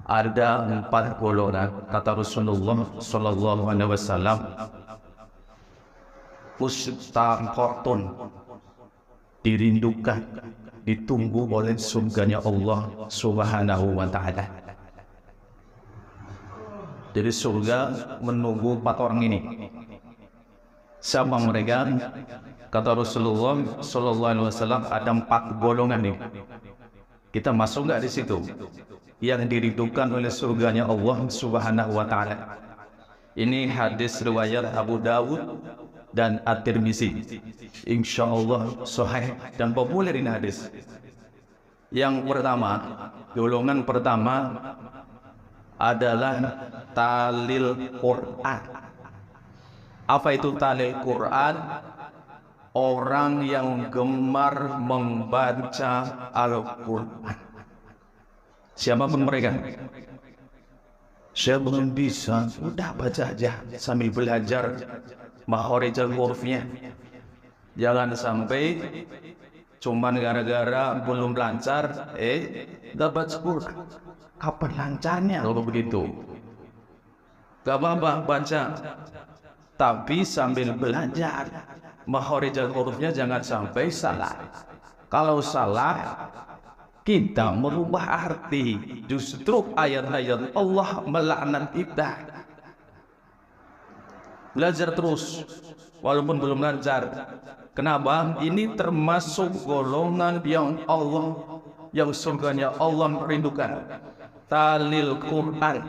Ada 4 golongan kata Rasulullah sallallahu alaihi wasallam, mustaqotun, dirindukan, ditunggu oleh surganya Allah Subhanahu wa taala. Jadi surga menunggu 4 orang ini. Siapa mereka? Kata Rasulullah sallallahu alaihi wasallam, ada 4 golongan nih. Kita masuk nggak di situ? Yang dirindukan oleh surganya Allah Subhanahu wa taala. Ini hadis riwayat Abu Dawud dan At-Tirmizi. Insyaallah sahih dan populer ini hadis. Yang pertama, golongan pertama adalah talil Quran. Apa itu talil Quran? Orang yang gemar membaca Al-Quran. Siapapun mereka, saya belum bisa, udah baca aja sambil belajar makhorijul hurufnya. Jangan sampai cuman gara-gara belum lancar, dapat 10. Kapan lancarnya kalau begitu? Gak apa-apa baca, tapi sambil belajar makhorijul hurufnya jangan sampai salah. Kalau salah, kita merubah arti. Justru ayat-ayat Allah melaknat kita. Belajar terus walaupun belum lancar. Kenapa? Ini termasuk golongan yang surganya Allah merindukan. Talil Quran,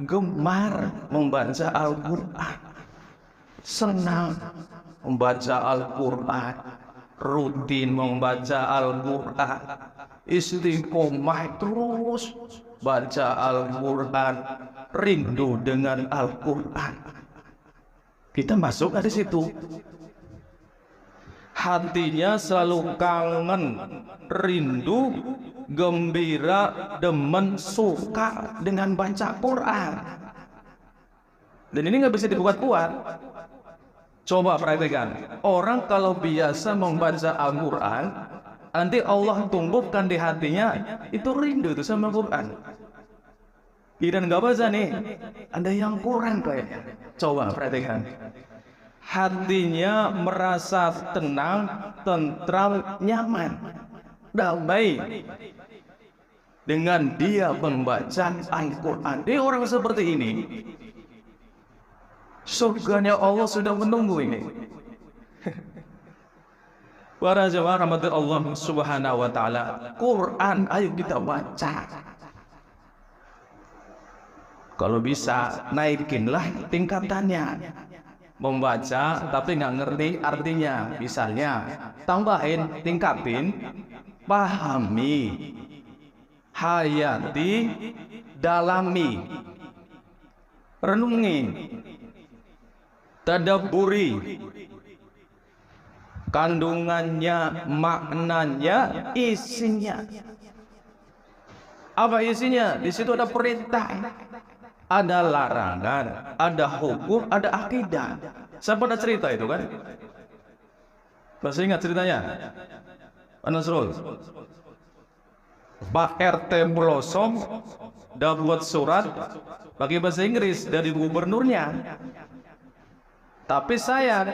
gemar membaca Al-Quran, senang membaca Al-Quran, rutin membaca Al-Quran, istiqomah terus baca Al-Quran, rindu dengan Al-Quran. Kita masuk dari situ. Hatinya selalu kangen, rindu, gembira, demen, suka dengan baca Quran. Dan ini nggak bisa dibuat-buat. Coba perhatikan, orang kalau biasa membaca Al-Quran, nanti Allah tumbuhkan di hatinya itu rindu itu sama Quran. Dan nggak baca nih, ada yang kurang kayaknya. Coba perhatikan, hatinya merasa tenang, tentram, nyaman, damai dengan dia membaca Al-Quran. Dia orang seperti ini, surganya Allah sudah menunggu ini. Para jemaah rahmat Allah Subhanahu wa taala, Quran ayo kita baca. Kalau bisa naikinlah tingkatannya. Membaca tapi nggak ngerti artinya. Misalnya tambahin, tingkatin, pahami, hayati, dalami, renungi, tadabburi, kandungannya, maknanya, isinya. Apa isinya? Di situ ada perintah, ada larangan, ada hukum, ada akidah. Saya pernah cerita itu kan? Masih ingat ceritanya? Pak Nasrul, Pak RT Blossom dapat surat pakai bahasa Inggris dari gubernurnya. Tapi saya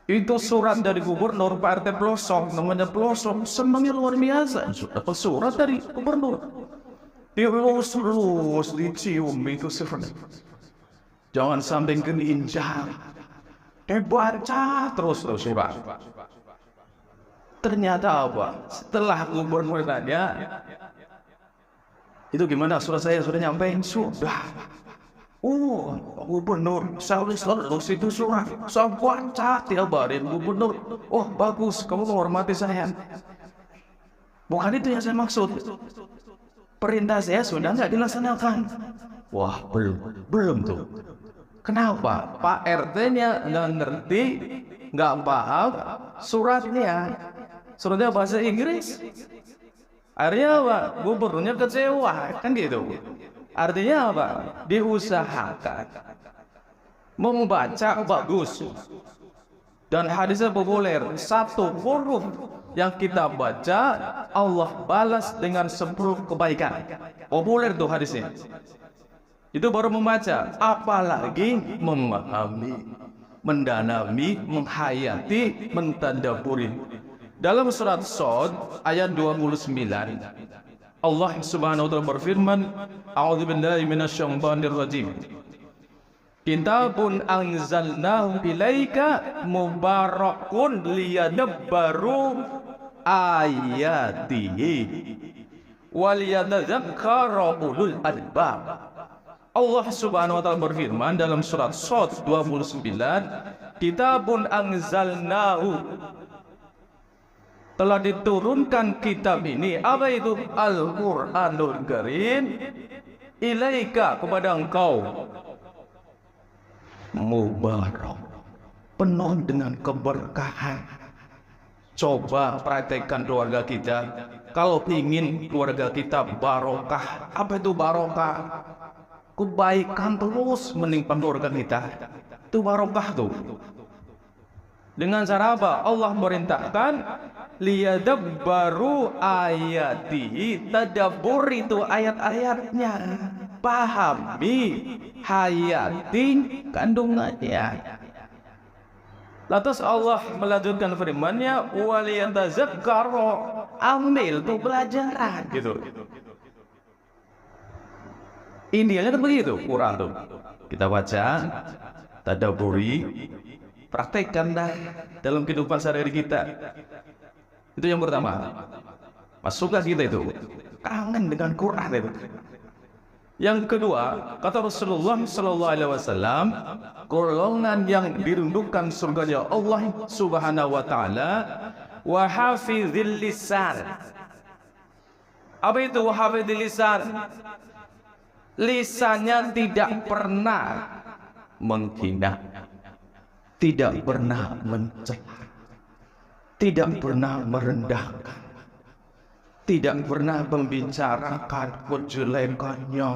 itu surat dari gubernur, Pak RT Blossom, namanya Blossom, senangnya luar biasa. Dapat surat dari gubernur, dia lulus dicium itu surat. Jangan sampai keinjak, baca terus surat. Ternyata apa? Setelah gubernur tanya, itu gimana surat saya sudah nyampe? Sudah. Oh, gubernur, saya lulus itu surat. Saya baca tiap hari gubernur. Oh, bagus, kamu menghormati saya. Bukan itu yang saya maksud. Perintah saya sudah nggak dilaksanakan. Wah, belum tuh. Kenapa? Pak RT-nya nggak ngerti, nggak paham suratnya. Suratnya bahasa Inggris. Akhirnya apa? Gubernurnya kecewa, kan gitu. Artinya apa? Diusahakan membaca bagus. Dan hadisnya populer, satu huruf yang kita baca Allah balas dengan 10 kebaikan. Populer tuh hadisnya. Itu baru membaca, apalagi memahami, mendalami, menghayati, mentadabburi. Dalam surat Shad ayat 29, Allah Subhanahu wa taala berfirman, A'udzubillahi minasyaitonir rajim. Kitabun anzalnahu ilaika mubarakun liyadabbaru ayatihi waliyadzakkara ulul albab. Allah Subhanahu wa taala berfirman dalam surat Shad 29, Kitabun anzalnahu, telah diturunkan kitab ini. Apa itu? Al-Qur'anul Karim, ilaika, kepada engkau, mubarak, penuh dengan keberkahan. Coba praktekkan keluarga kita. Kalau ingin keluarga kita barokah, apa itu barokah? Kebaikan terus menimpa keluarga kita. Itu barokah tuh. Dengan cara apa? Allah merintahkan liyadabbaru ayatihi, tadabbur itu ayat-ayatnya, pahami, hayati kandungannya. Lantas Allah melanjutkan firman-Nya, waliyatazakkaru, ambil tuh pelajaran gitu. Intinya kan begitu Quran tuh. Kita baca, tadabburi, praktekkan dah dalam kehidupan sehari-hari kita. Itu yang pertama. Masuklah kita itu kangen dengan Quran itu. Yang kedua, kata Rasulullah sallallahu alaihi wasallam, golongan yang dirindukan surganya Allah Subhanahu wa taala, wa hafizil lisan. Apa itu wa hafizil lisan? Lisannya tidak pernah menghina, tidak pernah mencela, tidak pernah merendahkan, tidak pernah membicarakan kejelekannya,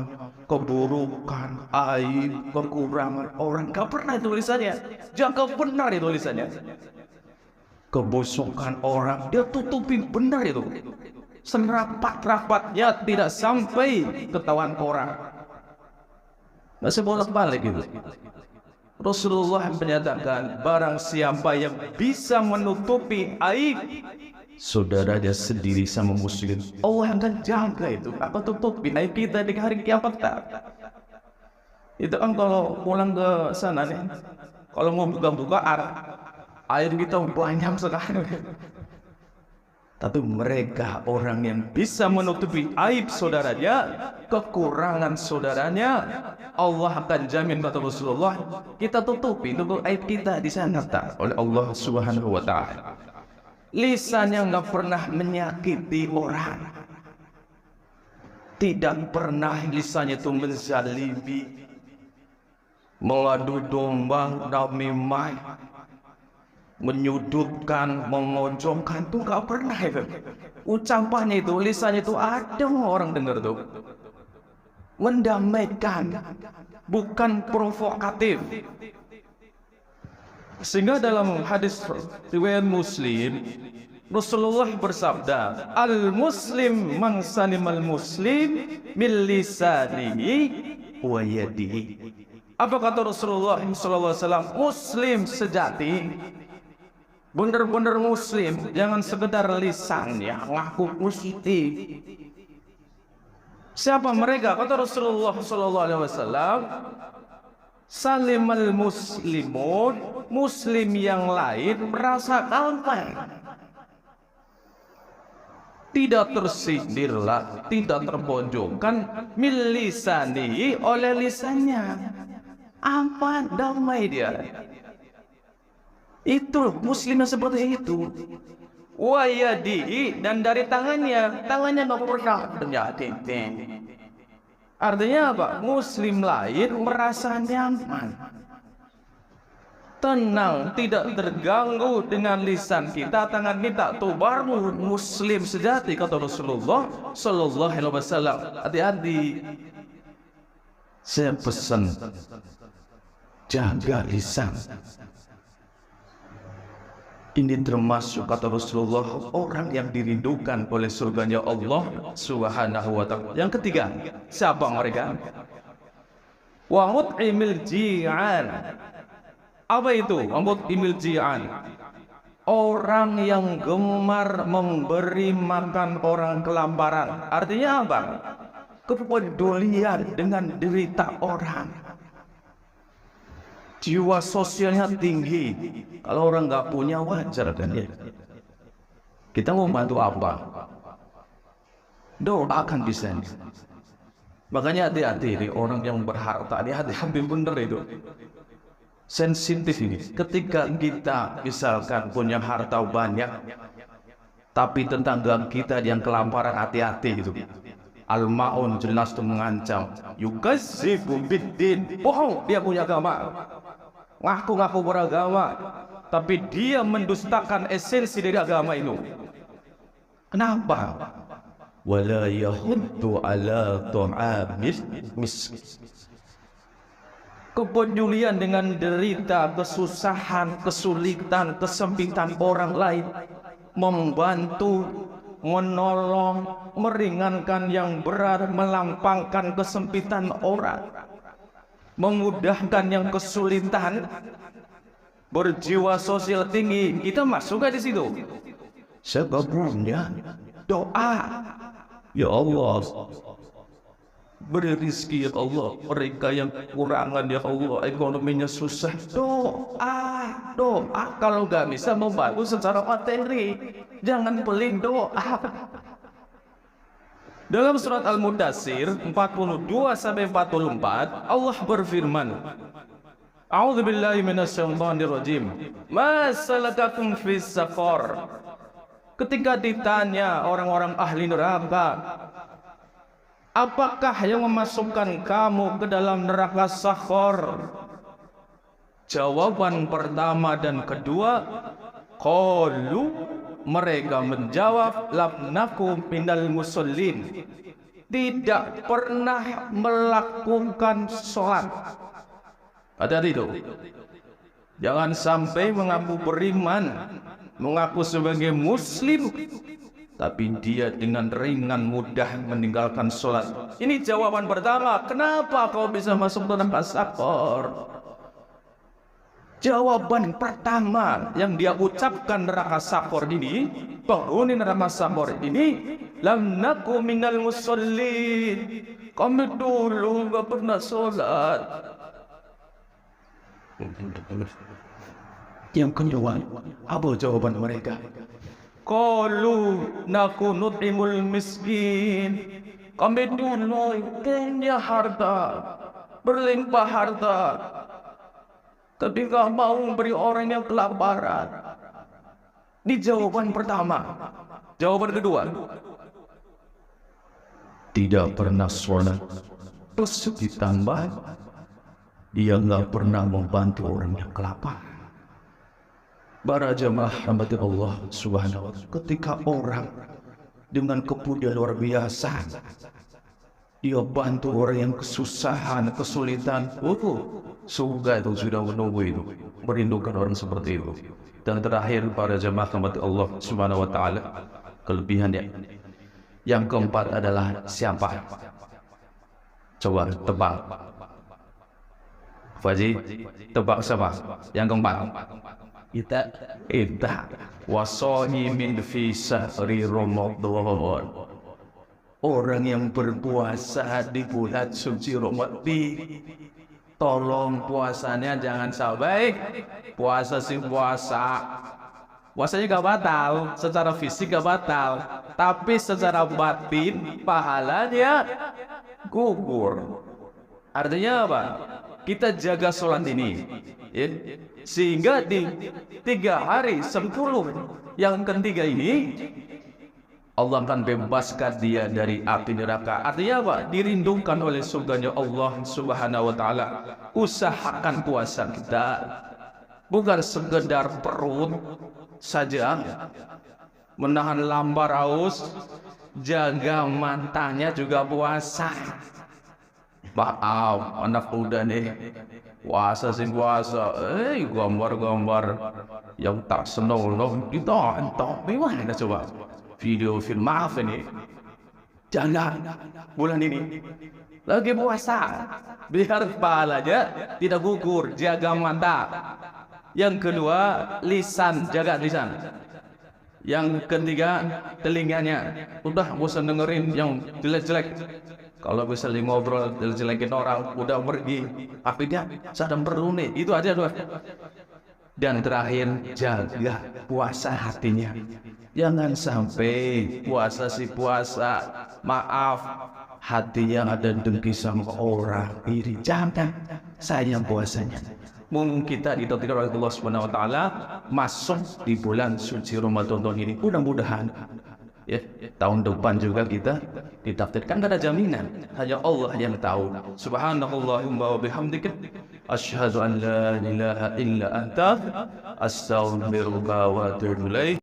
keburukan, aib, kekurangan orang. Gak pernah itu lisannya. Jaga benar itu lisannya. Kebusukan orang dia tutupi benar itu. Serapat-rapatnya tidak sampai ketahuan orang. Masih bolak-balik gitu. Rasulullah menyatakan, barang siapa yang bisa menutupi aib saudaranya sendiri sama muslim, Allah akan jaga itu. Apa tutupi aib kita di hari kiamat tak? Itu kan kalau pulang ke sana nih, kalau mau buka-buka air kita banyak sekali. Tapi mereka orang yang bisa menutupi aib saudaranya, kekurangan saudaranya, Allah akan jamin, kata Rasulullah, kita tutupi tutup aib kita di sana tak oleh Allah Subhanahu wa taala. Lisan yang nggak pernah menyakiti orang, tidak pernah lisannya itu menzalimi, mengadu domba, namimah, menyudutkan, memojokkan, tuh gak pernah itu. Ucapannya itu, lisannya itu ada orang dengar tuh. Mendamaikan, bukan provokatif. Sehingga dalam hadis riwayat Muslim, Rasulullah bersabda, al-muslim man salimal muslim min lisanihi wa yadihi. Apa kata Rasulullah SAW? Muslim sejati, benar-benar muslim, jangan sekedar lisannya ngaku positif. Siapa mereka? Kata Rasulullah SAW, salimal muslimun, muslim yang lain merasa aman, tidak tersindirlah, tidak terpojokkan, min lisanihi, oleh lisannya, aman, damai dia. Itu muslimnya seperti itu. Wa yadihi, dan dari tangannya nggak pernah terjadi. Artinya apa? Muslim lain merasa nyaman, tenang, tidak terganggu dengan lisan kita, tangan kita. Tuh baru muslim sejati, kata Rasulullah sallallahu alaihi wasallam. Hati-hati. Saya pesan, jaga lisan. Ini termasuk kata Rasulullah orang yang dirindukan oleh surganya Allah Subhanahu wa ta'ala. Yang ketiga, siapa mereka? Wa mut'imil ji'an. Apa itu? Wa mut'imil ji'an. Orang yang gemar memberi makan orang kelaparan. Artinya apa? Kepedulian dengan derita orang. Jiwa sosialnya tinggi. Kalau orang nggak punya wajar kan ya. Kita mau bantu apa? Doakan bisa. Makanya hati-hati nih orang yang berharta. Ini hati-hati bener itu. Sensitif ini. Ketika kita misalkan punya harta banyak, tapi tetangga kita yang kelaparan, hati-hati itu. Al-Ma'un jelas itu mengancam. Yukazibu biddin. Bohong, dia punya agama. Ngaku-ngaku beragama, tapi dia mendustakan esensi dari agama itu. Kenapa? Wala yahuddu ala tu'amil miskin. Kepedulian dengan derita, kesusahan, kesulitan, kesempitan orang lain, membantu, menolong, meringankan yang berat, melampangkan kesempitan orang, memudahkan yang kesulitan, berjiwa sosial tinggi. Kita masuk di situ. Sebabnya doa. Ya Allah, beri rezeki ya Allah mereka yang kekurangan ya Allah, ekonominya susah. Doa. Kalau nggak bisa membantu secara materi, jangan pelit doa. Dalam surat Al-Mudaththir 42-44 Allah berfirman, A'udzubillahi minasyaitonirrajim. Ma salakakum fis saqar. Ketika ditanya orang-orang ahli neraka, apakah yang memasukkan kamu ke dalam neraka saqar? Jawaban pertama dan kedua, qalu, mereka menjawab, lam nakum minal musallin, tidak pernah melakukan sholat. Hati-hati itu. Jangan sampai mengaku beriman, mengaku sebagai muslim, tapi dia dengan ringan mudah meninggalkan sholat. Ini jawaban pertama. Kenapa kau bisa masuk dalam neraka? Jawaban pertama yang dia ucapkan neraka saqar ini, penghuni neraka saqar ini, lam naku minal musallin. Kami dulu nggak pernah sholat. Yang kedua, apa jawaban mereka? Qalu naku nut'imul miskin. Kami dulu punya harta, berlimpah harta, tapi gak mau memberi orang yang kelaparan. Ini jawaban pertama. Jawaban kedua, tidak pernah sholat. Terus ditambah, dia gak pernah membantu orang yang kelaparan. Para jamaah rahmati Allah subhanahu wa ta'ala, ketika orang dengan kepedulian luar biasa, dia bantu orang yang kesusahan, kesulitan, surga itu sudah menunggu itu, merindukan orang seperti itu. Dan terakhir para jemaah rahmati Allah subhanahu wa ta'ala, kelebihannya. Yang keempat adalah siapa? Coba tebak. Faji, tebak siapa? Yang keempat. Kita. Wasohimin fi syahri Ramadan. Orang yang berpuasa di bulan suci Ramadan. Tolong puasanya jangan sampai puasa si puasa. Puasanya gak batal, secara fisik gak batal, tapi secara batin pahalanya gugur. Artinya apa? Kita jaga sholat ini, ya, sehingga di 3 hari 10 yang ketiga ini Allah akan bebaskan dia dari api neraka. Artinya apa? Dirindukan oleh surganya Allah subhanahu wa ta'ala. Usahakan puasa kita bukan sekedar perut saja, menahan lapar haus, jaga matanya juga puasa. Maaf anak muda nih, puasa sing puasa, gambar-gambar yang tak senonoh kita entah gimana coba video film maaf ini. Jangan bulan ini lagi puasa, biar kepalanya tidak gugur, jaga mata. Yang kedua, lisan, jaga lisan. Yang ketiga, telinganya. Udah bosan dengerin yang jelek-jelek. Kalau misalnya ngobrol jelek-jelekin orang, udah pergi. Tapi dia sedang berunding, itu aja doang. Dan terakhir, jaga puasa hatinya. Jangan sampai puasa si puasa, maaf, hatinya ada dengki sama orang iri. Jangan, sayang puasanya. Mungkin kita ditakdirkan oleh Allah Subhanahu Wa Taala masuk di bulan suci Ramadan tahun ini. Mudah-mudahan ya tahun depan juga kita ditakdirkan. Gak ada jaminan, hanya Allah yang tahu. Subhanallahumma wa bihamdika asyhadu an la ilaha illa anta astaghfiruka wa atubu ilaik.